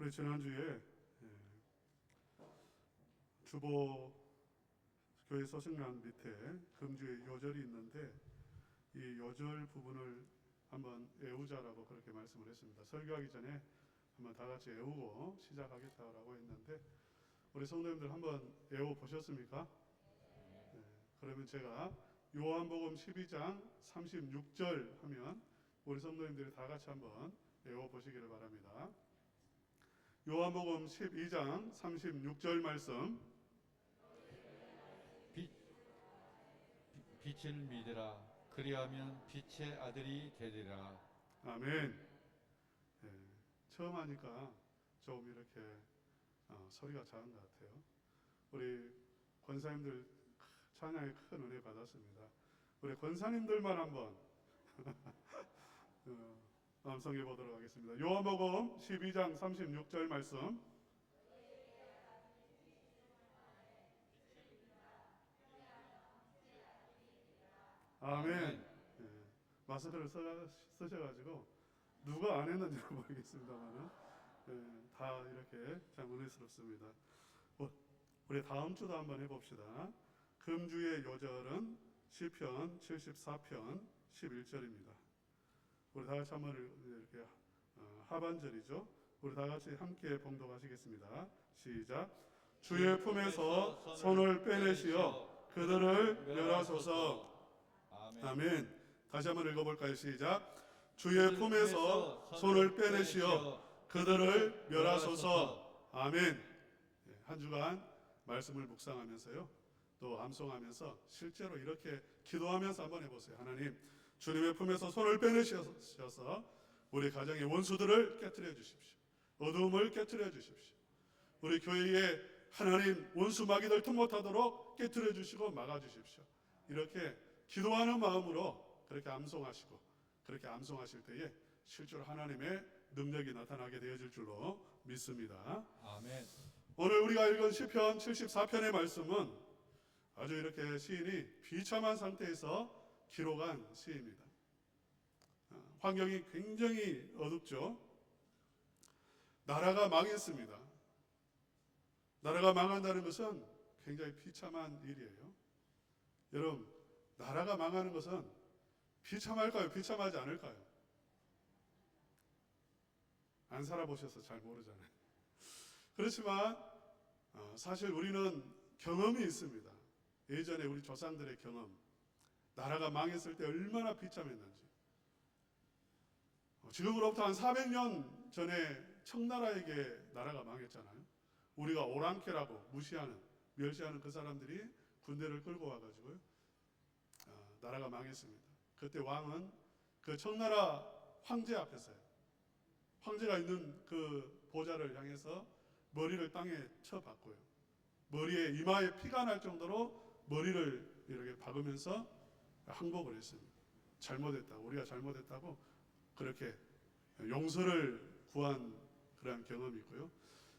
우리 지난주에 주보 교회 서식란 밑에 금주의 요절이 있는데 이 요절 부분을 한번 외우자라고 그렇게 말씀을 했습니다. 설교하기 전에 한번 다 같이 외우고 시작하겠다라고 했는데 우리 성도님들 한번 외워 보셨습니까? 네, 그러면 제가 요한복음 12장 36절 하면 우리 성도님들이 다 같이 한번 외워 보시기를 바랍니다. 요한복음 12장 36절 말씀. 빛을 믿으라. 그리하면 빛의 아들이 되리라. 아멘. 네, 처음 하니까 좀 이렇게 소리가 작은 것 같아요. 우리 권사님들 찬양에 큰 은혜 받았습니다. 우리 권사님들만 한번 암송해 보도록 하겠습니다. 요한복음 12장 36절 말씀. 아멘. 네, 마스크를 쓰셔가지고 누가 안 했는지는 모르겠습니다만은 다 이렇게 참 은혜스럽습니다. 우리 다음 주도 한번 해봅시다. 금주의 요절은 시편 74편 11절입니다. 우리 다 같이 한번 이렇게 하반절이죠. 우리 다 같이 함께 봉독하시겠습니다. 시작. 주의 품에서 손을 빼내시어 그들을 멸하소서. 아멘. 다시 한번 읽어볼까요? 시작. 주의 품에서 손을 빼내시어 그들을 멸하소서. 아멘. 한 주간 말씀을 묵상하면서요, 또 암송하면서 실제로 이렇게 기도하면서 한번 해보세요. 하나님, 주님의 품에서 손을 빼내셔서 우리 가정의 원수들을 깨트려 주십시오. 어두움을 깨트려 주십시오. 우리 교회에 하나님 원수 마귀들 틈 못하도록 깨트려 주시고 막아 주십시오. 이렇게 기도하는 마음으로 그렇게 암송하시고, 그렇게 암송하실 때에 실제로 하나님의 능력이 나타나게 되어질 줄로 믿습니다. 아멘. 오늘 우리가 읽은 시편 74편의 말씀은 아주 이렇게 시인이 비참한 상태에서 기록한 시입니다. 환경이 굉장히 어둡죠. 나라가 망했습니다. 나라가 망한다는 것은 굉장히 비참한 일이에요. 여러분, 나라가 망하는 것은 비참할까요? 비참하지 않을까요? 안 살아보셔서 잘 모르잖아요. 그렇지만 사실 우리는 경험이 있습니다. 예전에 우리 조상들의 경험, 나라가 망했을 때 얼마나 비참했는지. 지금으로부터 한 400년 전에 청나라에게 나라가 망했잖아요. 우리가 오랑캐라고 무시하는, 멸시하는 그 사람들이 군대를 끌고 와가지고요, 나라가 망했습니다. 그때 왕은 그 청나라 황제 앞에서요, 황제가 있는 그 보좌를 향해서 머리를 땅에 쳐박고요, 머리에 이마에 피가 날 정도로 머리를 이렇게 박으면서 항복을 했습니다. 잘못했다, 우리가 잘못했다고 그렇게 용서를 구한 그런 경험이 있고요.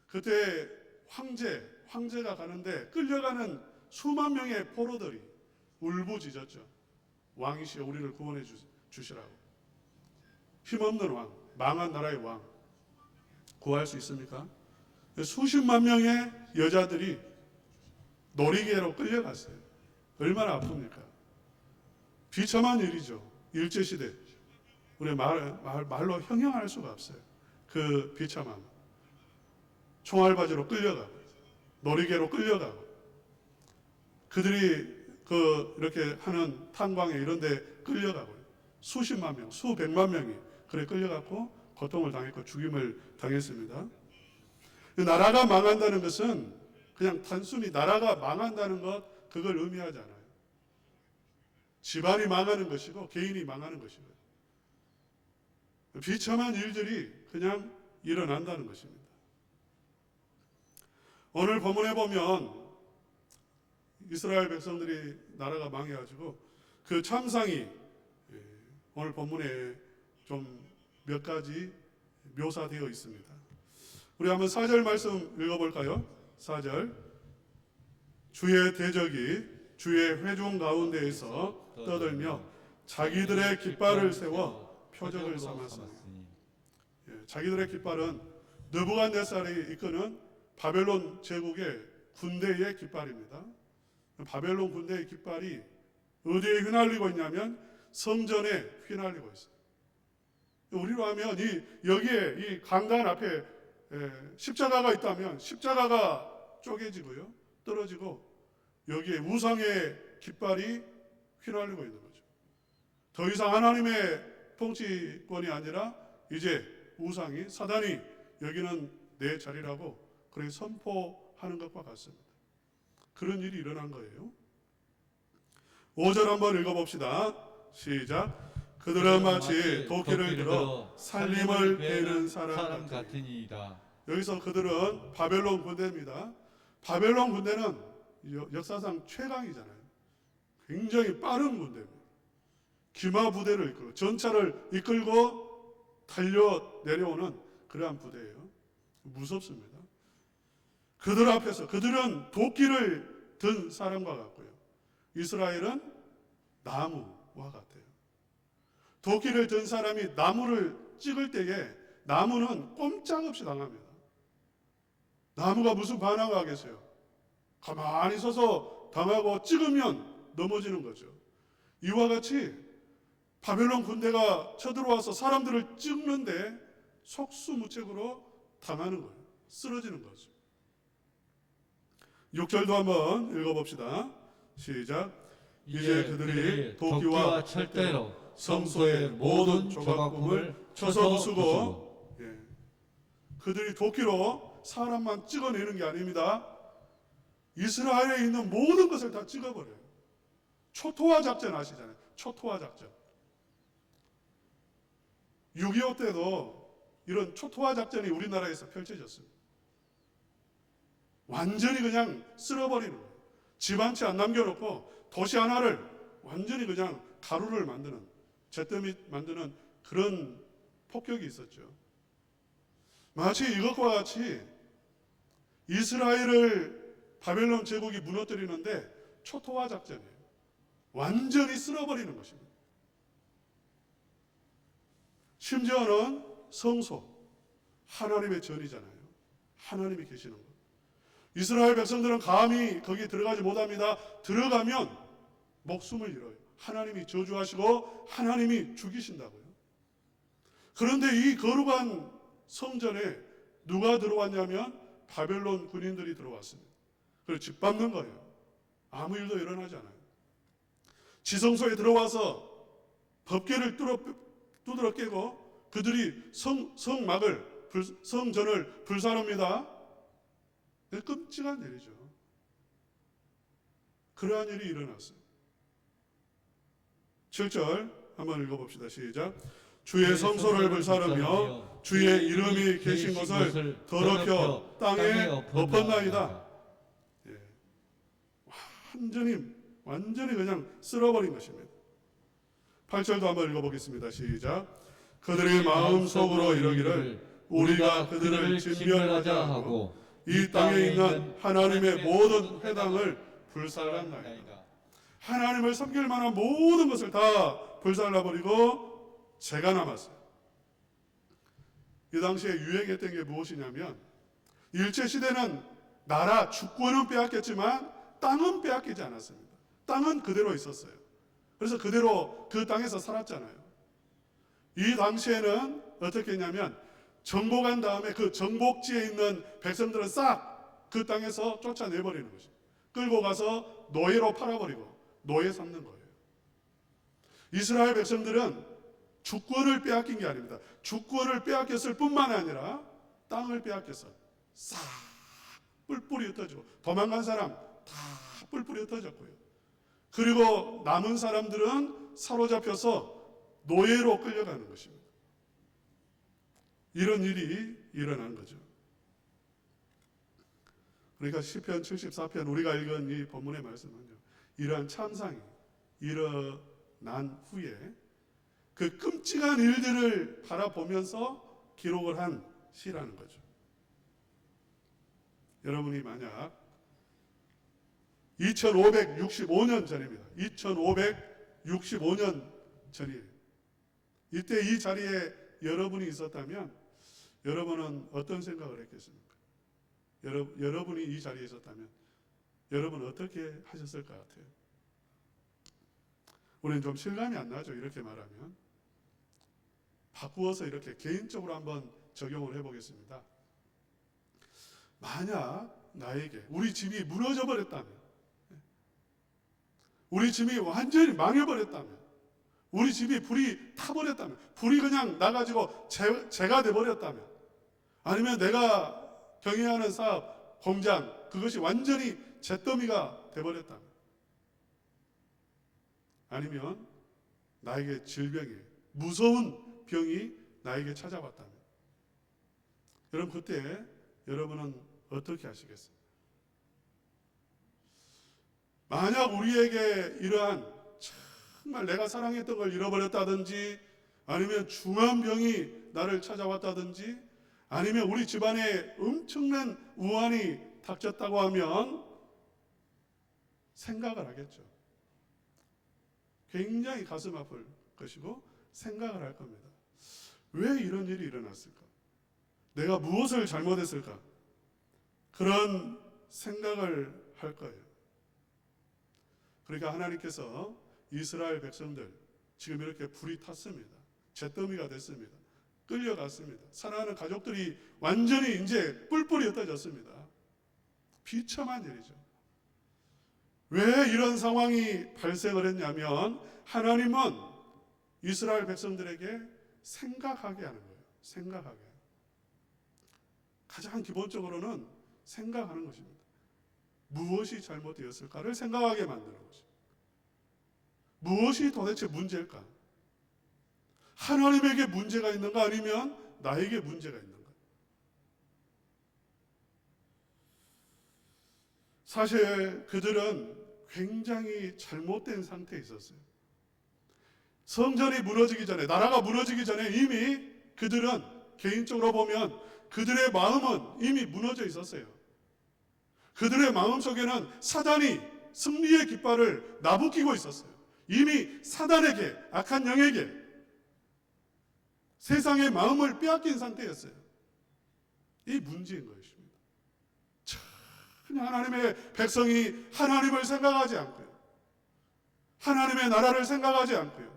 그때 황제가 가는데 끌려가는 수만 명의 포로들이 울부짖었죠. 왕이시여 우리를 구원해 주시라고. 힘없는 왕, 망한 나라의 왕 구할 수 있습니까? 수십만 명의 여자들이 놀이개로 끌려갔어요. 얼마나 아픕니까? 비참한 일이죠. 일제시대. 우리 말로 형용할 수가 없어요. 그 비참함. 총알바지로 끌려가고, 놀이개로 끌려가고, 그들이 이렇게 하는 탄광에 이런 데 끌려가고요. 수십만 명, 수백만 명이 그래 끌려가고 고통을 당했고 죽임을 당했습니다. 나라가 망한다는 것은 그냥 단순히 나라가 망한다는 것, 그걸 의미하지 않아요. 집안이 망하는 것이고 개인이 망하는 것이고요. 비참한 일들이 그냥 일어난다는 것입니다. 오늘 본문에 보면 이스라엘 백성들이 나라가 망해가지고 그 참상이 오늘 본문에 좀 몇 가지 묘사되어 있습니다. 우리 한번 4절 말씀 읽어볼까요? 4절. 주의 대적이 주의 회중 가운데에서 떠들며 자기들의 깃발을 세워 표적을 삼았으니. 자기들의 깃발은 느부갓네살이 이끄는 바벨론 제국의 군대의 깃발입니다. 바벨론 군대의 깃발이 어디에 휘날리고 있냐면 성전에 휘날리고 있어요. 우리로 하면 여기에 이 강단 앞에 십자가가 있다면 십자가가 쪼개지고요, 떨어지고 여기에 우상의 깃발이 휘날리고 있는 거죠. 더 이상 하나님의 통치권이 아니라 이제 우상이, 사단이 여기는 내 자리라고 그렇게 선포하는 것과 같습니다. 그런 일이 일어난 거예요. 5절 한번 읽어봅시다. 시작. 그들은 마치 도끼를 들어 살림을 베는 사람 같으니이다. 여기서 그들은 바벨론 군대입니다. 바벨론 군대는 역사상 최강이잖아요. 굉장히 빠른 군대입니다. 기마 부대를 이끌고 전차를 이끌고 달려 내려오는 그러한 부대예요. 무섭습니다. 그들 앞에서 그들은 도끼를 든 사람과 같고요, 이스라엘은 나무와 같아요. 도끼를 든 사람이 나무를 찍을 때에 나무는 꼼짝없이 당합니다. 나무가 무슨 반항을 하겠어요? 가만히 서서 당하고 찍으면 넘어지는 거죠. 이와 같이 바벨론 군대가 쳐들어와서 사람들을 찍는데 속수무책으로 당하는 거예요. 쓰러지는 거죠. 6절도 한번 읽어봅시다. 시작. 이제 그들이 도끼와 철대로 성소의 모든 조각품을 쳐서 부수고, 그들이 도끼로 사람만 찍어내는 게 아닙니다. 이스라엘에 있는 모든 것을 다 찍어버려요. 초토화 작전 아시잖아요. 초토화 작전. 6.25 때도 이런 초토화 작전이 우리나라에서 펼쳐졌습니다. 완전히 그냥 쓸어버리는 거예요. 집 한 채 안 남겨놓고 도시 하나를 완전히 그냥 가루를 만드는, 잿더미 만드는 그런 폭격이 있었죠. 마치 이것과 같이 이스라엘을 바벨론 제국이 무너뜨리는데 초토화 작전이에요. 완전히 쓸어버리는 것입니다. 심지어는 성소, 하나님의 전이잖아요. 하나님이 계시는 것. 이스라엘 백성들은 감히 거기 들어가지 못합니다. 들어가면 목숨을 잃어요. 하나님이 저주하시고 하나님이 죽이신다고요. 그런데 이 거룩한 성전에 누가 들어왔냐면 바벨론 군인들이 들어왔습니다. 그래서 짓밟는 거예요. 아무 일도 일어나지 않아요. 지성소에 들어와서 법궤를 두드러 깨고 그들이 성전을 불사릅니다. 끔찍한 일이죠. 그러한 일이 일어났어요. 7절 한번 읽어봅시다. 시작. 주의 성소를 불사르며 주의 이름이 계신 곳을 더럽혀 땅에 엎었나이다. 완전히 그냥 쓸어버린 것입니다. 8절도 한번 읽어보겠습니다. 시작. 그들의 마음속으로 이러기를 우리가 그들을 진멸하자 하고 이 땅에 있는 하나님의 모든 회당을 불살랐나이다. 하나님을 섬길 만한 모든 것을 다 불살라버리고 죄가 남았어요. 이 당시에 유행했던 게 무엇이냐면, 일제시대는 나라 주권은 빼앗겼지만 땅은 빼앗기지 않았습니다. 땅은 그대로 있었어요. 그래서 그대로 그 땅에서 살았잖아요. 이 당시에는 어떻게 했냐면, 정복한 다음에 그 정복지에 있는 백성들은 싹 그 땅에서 쫓아내버리는 것이죠. 끌고 가서 노예로 팔아버리고 노예 삼는 거예요. 이스라엘 백성들은 주권을 빼앗긴 게 아닙니다. 주권을 빼앗겼을 뿐만 아니라 땅을 빼앗겼어. 싹 뿔뿔이 흩어지고, 도망간 사람 다 뿔뿔이 흩어졌고요. 그리고 남은 사람들은 사로잡혀서 노예로 끌려가는 것입니다. 이런 일이 일어난 거죠. 그러니까 시편 74편 우리가 읽은 이 본문의 말씀은요, 이러한 참상이 일어난 후에 그 끔찍한 일들을 바라보면서 기록을 한 시라는 거죠. 여러분이 만약 2565년 전입니다. 2565년 전이에요. 이때 이 자리에 여러분이 있었다면 여러분은 어떤 생각을 했겠습니까? 여러분이 이 자리에 있었다면 여러분은 어떻게 하셨을 것 같아요? 우리는 좀 실감이 안 나죠. 이렇게 말하면. 바꾸어서 이렇게 개인적으로 한번 적용을 해보겠습니다. 만약 나에게 우리 집이 무너져 버렸다면, 우리 집이 완전히 망해버렸다면, 우리 집이 불이 타버렸다면, 불이 그냥 나가지고 재가 돼버렸다면, 아니면 내가 경영하는 사업, 공장, 그것이 완전히 잿더미가 돼버렸다면, 아니면 나에게 질병이, 무서운 병이 나에게 찾아왔다면, 여러분 그때 여러분은 어떻게 하시겠어요? 만약 우리에게 이러한 정말 내가 사랑했던 걸 잃어버렸다든지, 아니면 중한 병이 나를 찾아왔다든지, 아니면 우리 집안에 엄청난 우환이 닥쳤다고 하면 생각을 하겠죠. 굉장히 가슴 아플 것이고 생각을 할 겁니다. 왜 이런 일이 일어났을까? 내가 무엇을 잘못했을까? 그런 생각을 할 거예요. 그러니까 하나님께서 이스라엘 백성들 지금 이렇게 불이 탔습니다. 잿더미가 됐습니다. 끌려갔습니다. 사랑하는 가족들이 완전히 이제 뿔뿔이 흩어졌습니다. 비참한 일이죠. 왜 이런 상황이 발생을 했냐면 하나님은 이스라엘 백성들에게 생각하게 하는 거예요. 생각하게. 가장 기본적으로는 생각하는 것입니다. 무엇이 잘못되었을까를 생각하게 만드는 것입니다. 무엇이 도대체 문제일까? 하나님에게 문제가 있는가 아니면 나에게 문제가 있는가? 사실 그들은 굉장히 잘못된 상태에 있었어요. 성전이 무너지기 전에, 나라가 무너지기 전에 이미 그들은 개인적으로 보면 그들의 마음은 이미 무너져 있었어요. 그들의 마음 속에는 사단이 승리의 깃발을 나부끼고 있었어요. 이미 사단에게, 악한 영에게 세상의 마음을 빼앗긴 상태였어요. 이 문제인 것입니다. 전혀 하나님의 백성이 하나님을 생각하지 않고요. 하나님의 나라를 생각하지 않고요.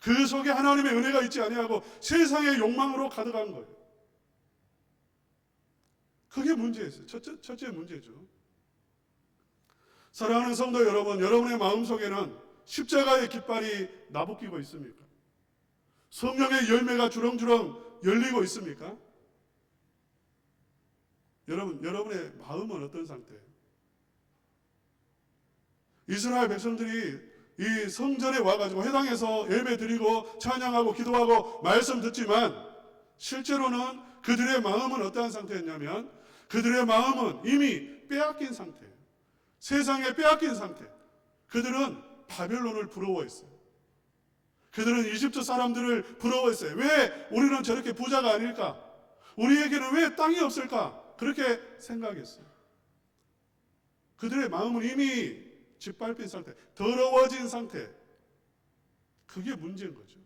그 속에 하나님의 은혜가 있지 아니하고 세상의 욕망으로 가득한 거예요. 그게 문제였어요. 첫째 문제죠. 사랑하는 성도 여러분, 여러분의 마음속에는 십자가의 깃발이 나부끼고 있습니까? 성령의 열매가 주렁주렁 열리고 있습니까? 여러분의 마음은 어떤 상태예요? 이스라엘 백성들이 이 성전에 와가지고 회당에서 예배 드리고 찬양하고 기도하고 말씀 듣지만 실제로는 그들의 마음은 어떠한 상태였냐면 그들의 마음은 이미 빼앗긴 상태예요. 세상에 빼앗긴 상태. 그들은 바벨론을 부러워했어요. 그들은 이집트 사람들을 부러워했어요. 왜 우리는 저렇게 부자가 아닐까? 우리에게는 왜 땅이 없을까? 그렇게 생각했어요. 그들의 마음은 이미 짓밟힌 상태, 더러워진 상태. 그게 문제인 거죠.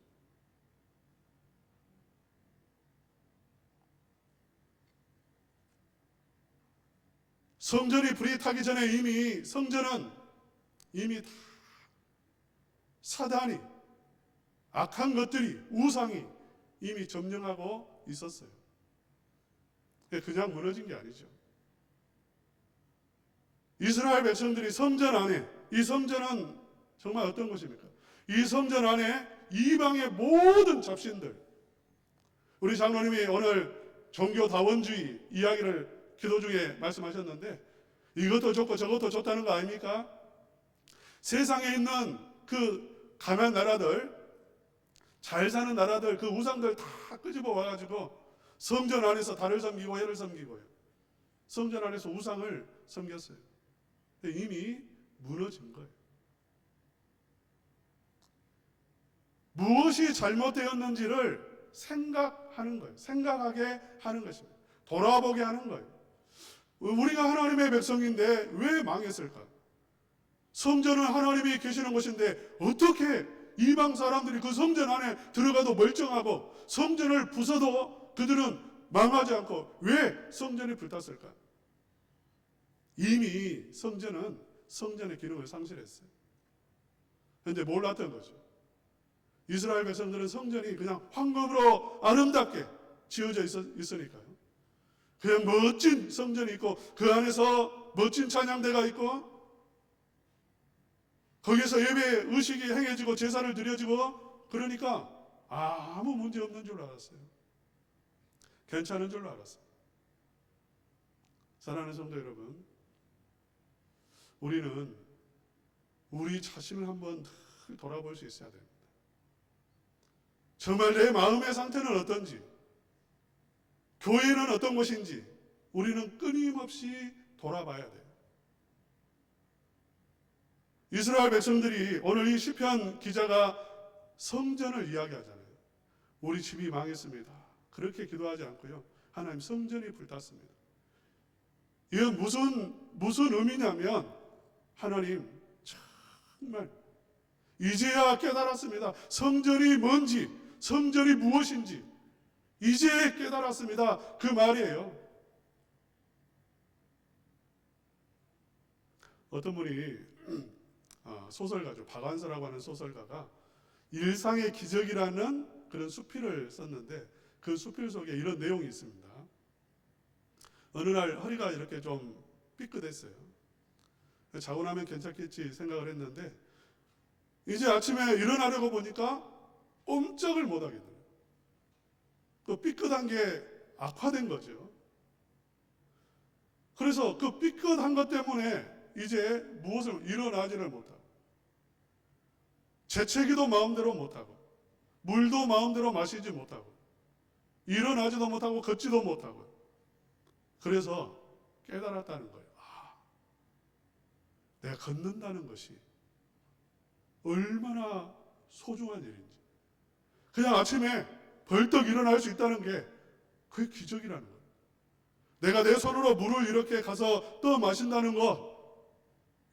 성전이 불이 타기 전에 이미 성전은 이미 다 사단이, 악한 것들이, 우상이 이미 점령하고 있었어요. 그냥 무너진 게 아니죠. 이스라엘 백성들이 성전 안에, 이 성전은 정말 어떤 것입니까? 이 성전 안에 이방의 모든 잡신들, 우리 장로님이 오늘 종교다원주의 이야기를 기도 중에 말씀하셨는데 이것도 좋고 저것도 좋다는 거 아닙니까? 세상에 있는 그 가난 나라들, 잘 사는 나라들, 그 우상들 다 끄집어 와가지고 성전 안에서 달을 섬기고 해를 섬기고요. 성전 안에서 우상을 섬겼어요. 이미 무너진 거예요. 무엇이 잘못되었는지를 생각하는 거예요. 생각하게 하는 것입니다. 돌아보게 하는 거예요. 우리가 하나님의 백성인데 왜 망했을까? 성전은 하나님이 계시는 곳인데 어떻게 이방 사람들이 그 성전 안에 들어가도 멀쩡하고 성전을 부숴도 그들은 망하지 않고 왜 성전이 불탔을까? 이미 성전은 성전의 기능을 상실했어요. 근데 몰랐던 거죠. 이스라엘 백성들은 성전이 그냥 황금으로 아름답게 지어져 있으니까요. 그냥 멋진 성전이 있고 그 안에서 멋진 찬양대가 있고 거기서 예배 의식이 행해지고 제사를 드려지고 그러니까 아무 문제 없는 줄 알았어요. 괜찮은 줄 알았어요. 사랑하는 성도 여러분, 우리는 우리 자신을 한번 돌아볼 수 있어야 됩니다. 정말 내 마음의 상태는 어떤지, 교회는 어떤 곳인지 우리는 끊임없이 돌아봐야 돼요. 이스라엘 백성들이 오늘 이 시편 기자가 성전을 이야기하잖아요. 우리 집이 망했습니다. 그렇게 기도하지 않고요. 하나님 성전이 불탔습니다. 이건 무슨 의미냐면 하나님 정말 이제야 깨달았습니다. 성전이 뭔지, 성전이 무엇인지 이제 깨달았습니다. 그 말이에요. 어떤 분이 소설가죠. 박완서라고 하는 소설가가 일상의 기적이라는 그런 수필을 썼는데 그 수필 속에 이런 내용이 있습니다. 어느 날 허리가 이렇게 좀 삐끗했어요. 자고 나면 괜찮겠지 생각을 했는데 이제 아침에 일어나려고 보니까 꼼짝을 못 하겠더라고요. 그 삐끗한 게 악화된 거죠. 그래서 그 삐끗한 것 때문에 이제 무엇을 일어나지를 못하고 재채기도 마음대로 못하고 물도 마음대로 마시지 못하고 일어나지도 못하고 걷지도 못하고 그래서 깨달았다는 거예요. 내가 걷는다는 것이 얼마나 소중한 일인지. 그냥 아침에 벌떡 일어날 수 있다는 게 그게 기적이라는 거예요. 내가 내 손으로 물을 이렇게 가서 떠 마신다는 것,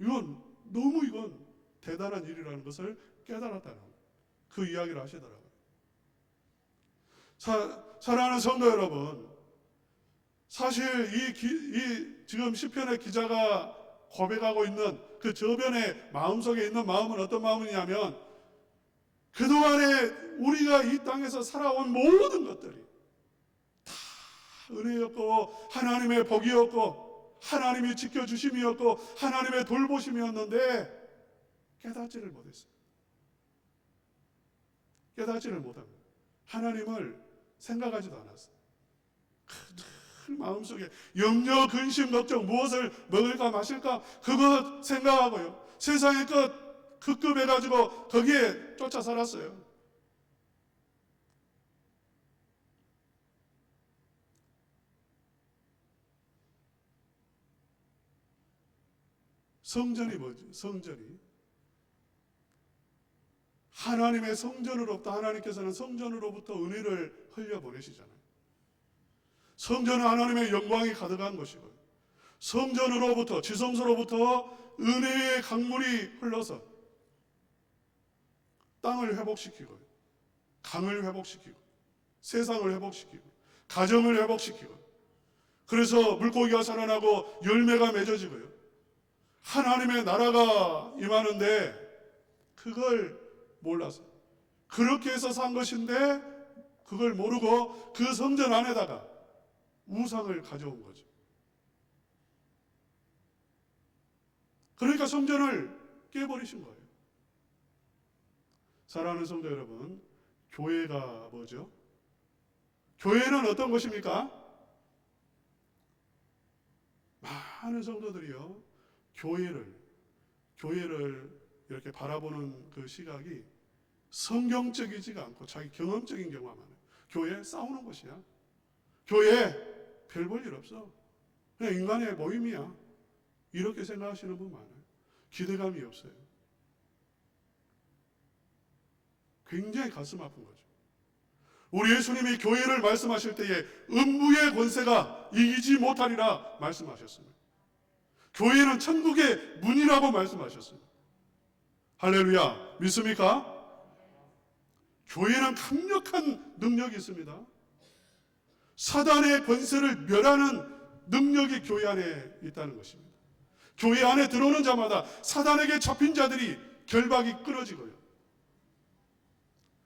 이건 대단한 일이라는 것을 깨달았다는 거예요. 그 이야기를 하시더라고요. 사랑하는 성도 여러분, 사실 이 지금 시편의 기자가 고백하고 있는 그 저변의 마음속에 있는 마음은 어떤 마음이냐면 그동안에 우리가 이 땅에서 살아온 모든 것들이 다 은혜였고 하나님의 복이었고 하나님이 지켜주심이었고 하나님의 돌보심이었는데 깨닫지를 못했어요. 깨닫지를 못합니다. 하나님을 생각하지도 않았어요. 마음속에 염려, 근심, 걱정, 무엇을 먹을까 마실까 그것 생각하고요. 세상의 것 그 급 해가지고 거기에 쫓아 살았어요. 성전이 뭐지? 성전이 하나님의 성전으로부터 하나님께서는 성전으로부터 은혜를 흘려보내시잖아요. 성전은 하나님의 영광이 가득한 것이고요. 성전으로부터 지성소로부터 은혜의 강물이 흘러서 땅을 회복시키고 강을 회복시키고 세상을 회복시키고 가정을 회복시키고 그래서 물고기가 살아나고 열매가 맺어지고요. 하나님의 나라가 임하는데 그걸 몰라서 그렇게 해서 산 것인데 그걸 모르고 그 성전 안에다가 우상을 가져온 거죠. 그러니까 성전을 깨버리신 거예요. 사랑하는 성도 여러분, 교회가 뭐죠? 교회는 어떤 것입니까? 많은 성도들이요, 교회를 이렇게 바라보는 그 시각이 성경적이지가 않고 자기 경험적인 경우가 많아요. 교회 싸우는 곳이야. 교회 별 볼 일 없어. 그냥 인간의 모임이야. 이렇게 생각하시는 분 많아요. 기대감이 없어요. 굉장히 가슴 아픈 거죠. 우리 예수님이 교회를 말씀하실 때에 음부의 권세가 이기지 못하리라 말씀하셨습니다. 교회는 천국의 문이라고 말씀하셨습니다. 할렐루야, 믿습니까? 교회는 강력한 능력이 있습니다. 사단의 권세를 멸하는 능력이 교회 안에 있다는 것입니다. 교회 안에 들어오는 자마다 사단에게 잡힌 자들이 결박이 끊어지고요,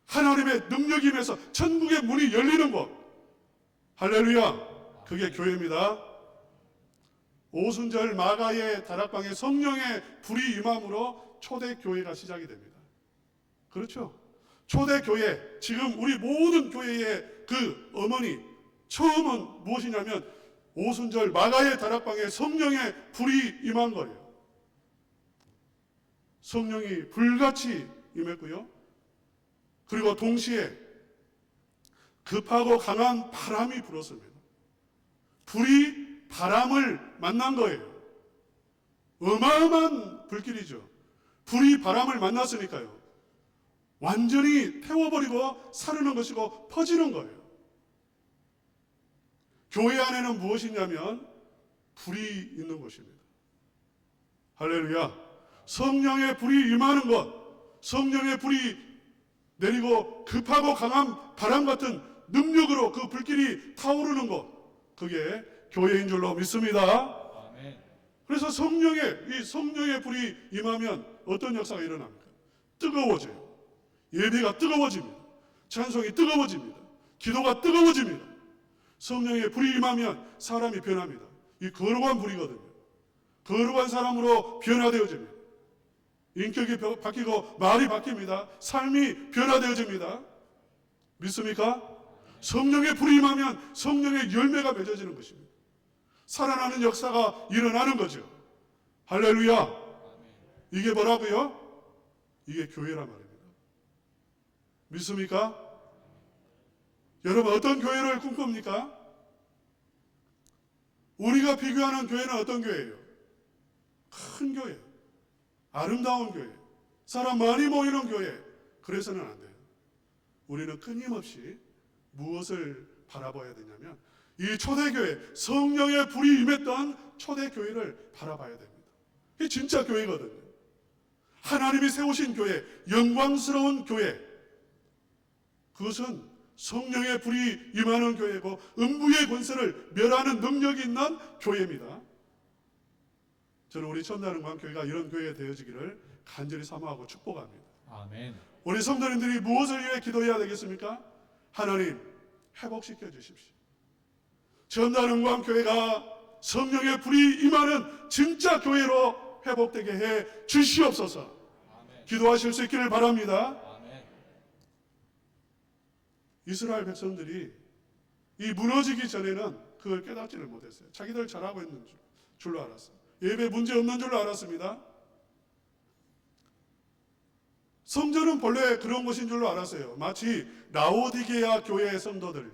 하나님의 능력이 임해서 천국의 문이 열리는 것, 할렐루야, 그게 교회입니다. 오순절 마가의 다락방에 성령의 불이 임함으로 초대교회가 시작이 됩니다. 그렇죠? 초대교회, 지금 우리 모든 교회의 그 어머니, 처음은 무엇이냐면 오순절 마가의 다락방에 성령의 불이 임한 거예요. 성령이 불같이 임했고요, 그리고 동시에 급하고 강한 바람이 불었습니다. 불이 바람을 만난 거예요. 어마어마한 불길이죠. 불이 바람을 만났으니까요, 완전히 태워버리고 사르는 것이고 퍼지는 거예요. 교회 안에는 무엇이냐면 불이 있는 것입니다. 할렐루야. 성령의 불이 임하는 것, 성령의 불이 내리고 급하고 강한 바람 같은 능력으로 그 불길이 타오르는 것, 그게 교회인 줄로 믿습니다. 아멘. 그래서 이 성령의 불이 임하면 어떤 역사가 일어납니까? 뜨거워져요. 예배가 뜨거워집니다. 찬송이 뜨거워집니다. 기도가 뜨거워집니다. 성령의 불이 임하면 사람이 변합니다. 이 거룩한 불이거든요. 거룩한 사람으로 변화되어집니다. 인격이 바뀌고 말이 바뀝니다. 삶이 변화되어집니다. 믿습니까? 성령의 불이 임하면 성령의 열매가 맺어지는 것입니다. 살아나는 역사가 일어나는 거죠. 할렐루야. 이게 뭐라고요? 이게 교회란 말입니다. 믿습니까? 여러분, 어떤 교회를 꿈꿉니까? 우리가 비교하는 교회는 어떤 교회예요? 큰 교회, 아름다운 교회, 사람 많이 모이는 교회. 그래서는 안 돼요. 우리는 끊임없이 무엇을 바라봐야 되냐면 이 초대교회, 성령의 불이 임했던 초대교회를 바라봐야 됩니다. 이게 진짜 교회거든요. 하나님이 세우신 교회, 영광스러운 교회, 그것은 성령의 불이 임하는 교회고 음부의 권세를 멸하는 능력이 있는 교회입니다. 저는 우리 천다는광교회가 이런 교회가 되어지기를 간절히 사모하고 축복합니다. 아멘. 우리 성도님들이 무엇을 위해 기도해야 되겠습니까? 하나님, 회복시켜 주십시오. 천다는광교회가 성령의 불이 임하는 진짜 교회로 회복되게 해 주시옵소서. 아멘. 기도하실 수 있기를 바랍니다. 아멘. 이스라엘 백성들이 이 무너지기 전에는 그걸 깨닫지를 못했어요. 자기들 잘하고 있는 줄로 알았어요. 예배 문제 없는 줄로 알았습니다. 성전은 본래 그런 것인 줄로 알았어요. 마치 라오디게아 교회의 성도들,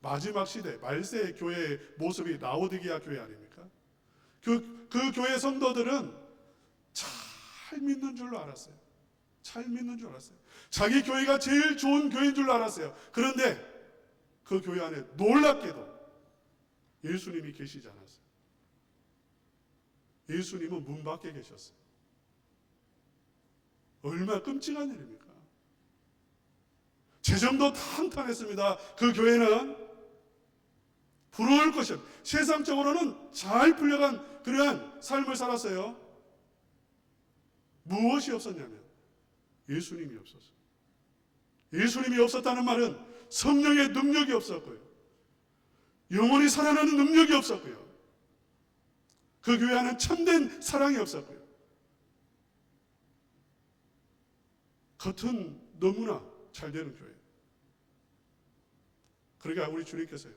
마지막 시대 말세의 교회의 모습이 라오디게아 교회 아닙니까? 그 교회 성도들은 잘 믿는 줄로 알았어요. 잘 믿는 줄 알았어요. 자기 교회가 제일 좋은 교회인 줄로 알았어요. 그런데 그 교회 안에 놀랍게도 예수님이 계시지 않았어요. 예수님은 문 밖에 계셨어요. 얼마나 끔찍한 일입니까? 재정도 탄탄했습니다. 그 교회는 부러울 것이었어요. 세상적으로는 잘 풀려간 그러한 삶을 살았어요. 무엇이 없었냐면 예수님이 없었어요. 예수님이 없었다는 말은 성령의 능력이 없었고요, 영원히 살아나는 능력이 없었고요, 그 교회 안에는 참된 사랑이 없었고요, 겉은 너무나 잘 되는 교회. 그러니까 우리 주님께서요,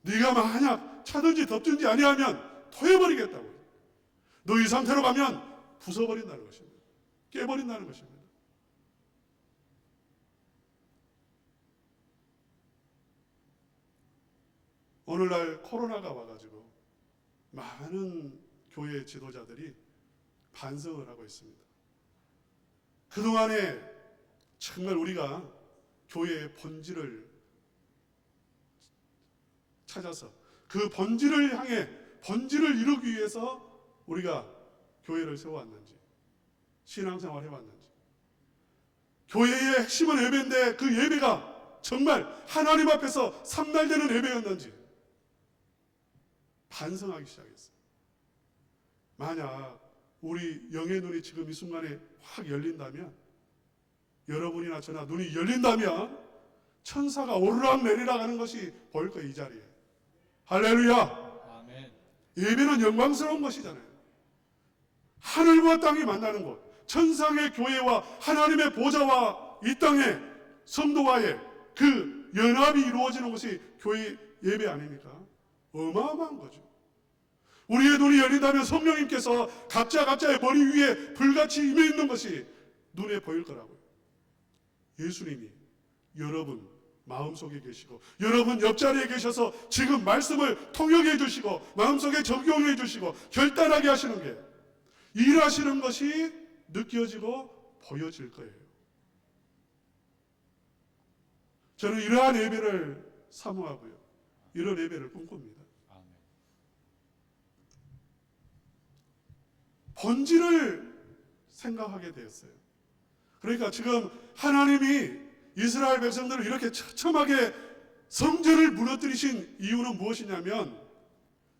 네가 만약 차든지 덮든지 아니하면 토해버리겠다고요. 너 이 상태로 가면 부숴버린다는 것입니다. 깨버린다는 것입니다. 오늘날 코로나가 와가지고 많은 교회 지도자들이 반성을 하고 있습니다. 그동안에 정말 우리가 교회의 본질을 찾아서 그 본질을 향해, 본질을 이루기 위해서 우리가 교회를 세워왔는지, 신앙생활을 해왔는지. 교회의 핵심은 예배인데 그 예배가 정말 하나님 앞에서 삼날되는 예배였는지 반성하기 시작했어요. 만약 우리 영의 눈이 지금 이 순간에 확 열린다면, 여러분이나 저나 눈이 열린다면 천사가 오르락 내리락 하는 것이 보일 거예요. 이 자리에. 할렐루야. 아멘. 예배는 영광스러운 것이잖아요. 하늘과 땅이 만나는 곳, 천상의 교회와 하나님의 보좌와 이 땅의 성도와의 그 연합이 이루어지는 것이 교회 예배 아닙니까? 어마어마한 거죠. 우리의 눈이 열린다면 성령님께서 각자의 머리 위에 불같이 임해 있는 것이 눈에 보일 거라고요. 예수님이 여러분 마음속에 계시고, 여러분 옆자리에 계셔서 지금 말씀을 통역해 주시고 마음속에 적용해 주시고 결단하게 하시는 게, 일하시는 것이 느껴지고 보여질 거예요. 저는 이러한 예배를 사모하고요, 이런 예배를 꿈꿉니다. 아멘. 본질을 생각하게 되었어요. 그러니까 지금 하나님이 이스라엘 백성들을 이렇게 처참하게 성전을 무너뜨리신 이유는 무엇이냐면,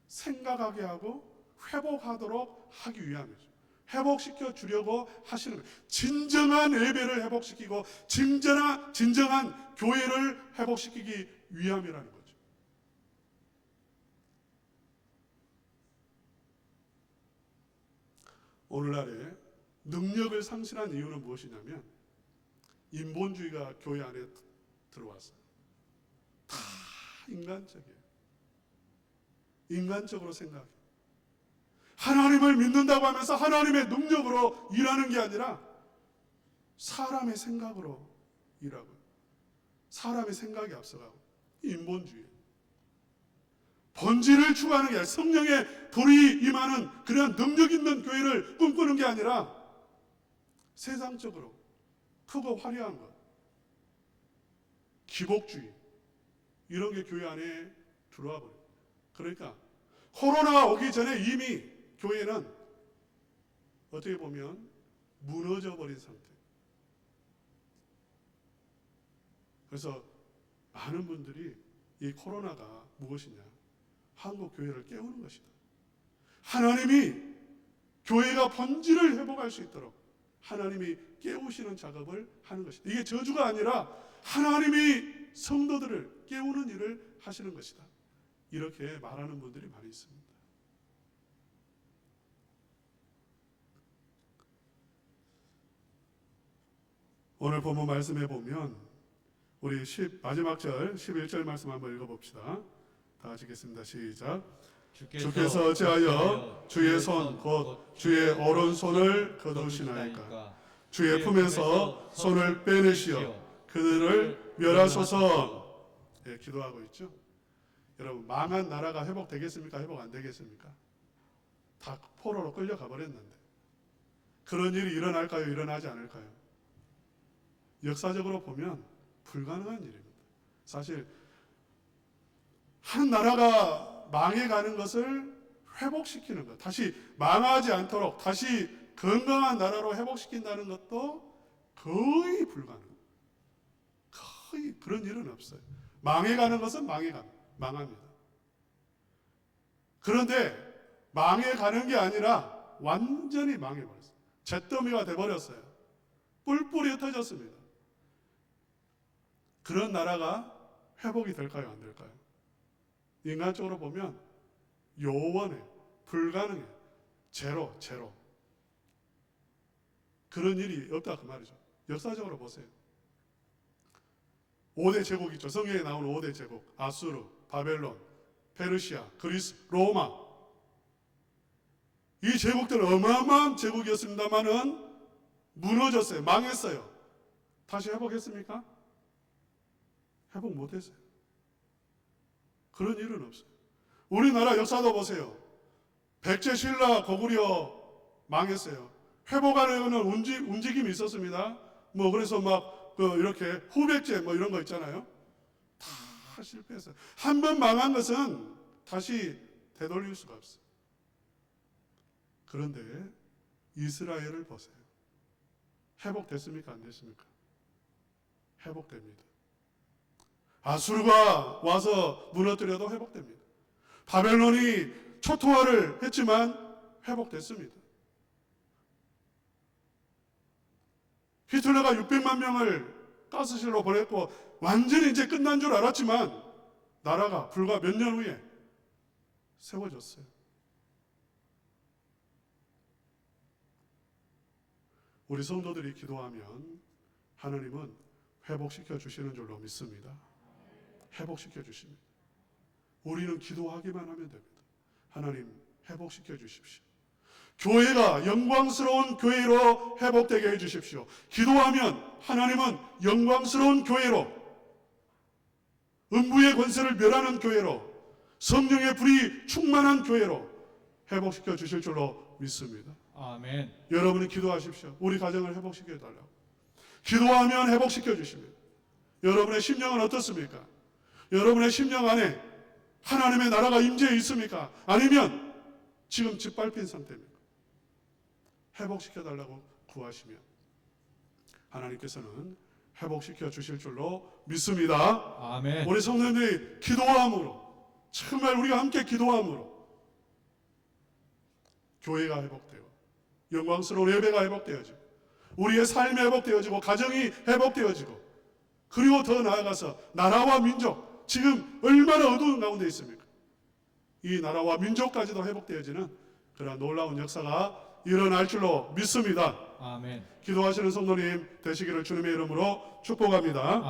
생각하게 하고 회복하도록 하기 위함이죠. 회복시켜 주려고 하시는 거예요. 진정한 예배를 회복시키고 진정한 교회를 회복시키기 위함이라는 거죠. 오늘날에 능력을 상실한 이유는 무엇이냐면, 인본주의가 교회 안에 들어왔어요. 다 인간적이에요. 인간적으로 생각해요. 하나님을 믿는다고 하면서 하나님의 능력으로 일하는 게 아니라 사람의 생각으로 일하고, 사람의 생각이 앞서가고, 인본주의. 본질을 추구하는 게 아니라 성령의 불이 임하는 그런 능력 있는 교회를 꿈꾸는 게 아니라 세상적으로 크고 화려한 것, 기복주의, 이런 게 교회 안에 들어와 버려요. 그러니까 코로나가 오기 전에 이미 교회는 어떻게 보면 무너져 버린 상태. 그래서 많은 분들이 이 코로나가 무엇이냐, 한국 교회를 깨우는 것이다. 하나님이 교회가 본질을 회복할 수 있도록 하나님이 깨우시는 작업을 하는 것이다. 이게 저주가 아니라 하나님이 성도들을 깨우는 일을 하시는 것이다. 이렇게 말하는 분들이 많이 있습니다. 오늘 본문 말씀해 보면 우리 마지막 절 11절 말씀 한번 읽어봅시다. 다 같이 읽겠습니다. 시작. 주께서 어찌하여 주의 손 곧 주의 오른손을 거두시나이까. 주의 품에서 손을 빼내시어 그들을 멸하소서. 예, 기도하고 있죠. 여러분, 망한 나라가 회복되겠습니까? 회복 안 되겠습니까? 다 포로로 끌려가 버렸는데 그런 일이 일어날까요? 일어나지 않을까요? 역사적으로 보면 불가능한 일입니다. 사실 한 나라가 망해가는 것을 회복시키는 것, 다시 망하지 않도록 다시 건강한 나라로 회복시킨다는 것도 거의 불가능. 거의 그런 일은 없어요. 망해가는 것은 망합니다. 그런데 망해가는 게 아니라 완전히 망해버렸어요. 잿더미가 돼버렸어요. 뿔뿔이 흩어졌습니다. 그런 나라가 회복이 될까요? 안 될까요? 인간적으로 보면 요원해, 불가능해, 제로. 그런 일이 없다 그 말이죠. 역사적으로 보세요. 5대 제국 있죠. 성경에 나오는 5대 제국. 아수르, 바벨론, 페르시아, 그리스, 로마. 이 제국들 어마어마한 제국이었습니다만은 무너졌어요. 망했어요. 다시 회복했습니까? 회복 못했어요. 그런 일은 없어요. 우리나라 역사도 보세요. 백제 신라 고구려 망했어요. 회복하려는 움직임이 있었습니다. 뭐 그래서 막 이렇게 후백제 뭐 이런 거 있잖아요. 다 실패했어요. 한 번 망한 것은 다시 되돌릴 수가 없어요. 그런데 이스라엘을 보세요. 회복됐습니까? 안 됐습니까? 회복됩니다. 아수르가 와서 무너뜨려도 회복됩니다. 바벨론이 초토화를 했지만 회복됐습니다. 히틀러가 600만 명을 가스실로 보냈고 완전히 이제 끝난 줄 알았지만 나라가 불과 몇 년 후에 세워졌어요. 우리 성도들이 기도하면 하나님은 회복시켜 주시는 줄로 믿습니다. 회복시켜 주십니다. 우리는 기도하기만 하면 됩니다. 하나님 회복시켜 주십시오. 교회가 영광스러운 교회로 회복되게 해주십시오. 기도하면 하나님은 영광스러운 교회로, 음부의 권세를 멸하는 교회로, 성령의 불이 충만한 교회로 회복시켜 주실 줄로 믿습니다. 아멘. 여러분이 기도하십시오. 우리 가정을 회복시켜 달라고. 기도하면 회복시켜 주십니다. 여러분의 심령은 어떻습니까? 여러분의 심령 안에 하나님의 나라가 임재해 있습니까? 아니면 지금 짓밟힌 상태입니까? 회복시켜 달라고 구하시면 하나님께서는 회복시켜 주실 줄로 믿습니다. 아멘. 우리 성도님들이 기도함으로, 정말 우리가 함께 기도함으로 교회가 회복되고 영광스러운 예배가 회복되어지고 우리의 삶이 회복되어지고 가정이 회복되어지고 그리고 더 나아가서 나라와 민족, 지금 얼마나 어두운 가운데 있습니까? 이 나라와 민족까지도 회복되어지는 그런 놀라운 역사가 일어날 줄로 믿습니다. 아멘. 기도하시는 성도님 되시기를 주님의 이름으로 축복합니다. 아멘.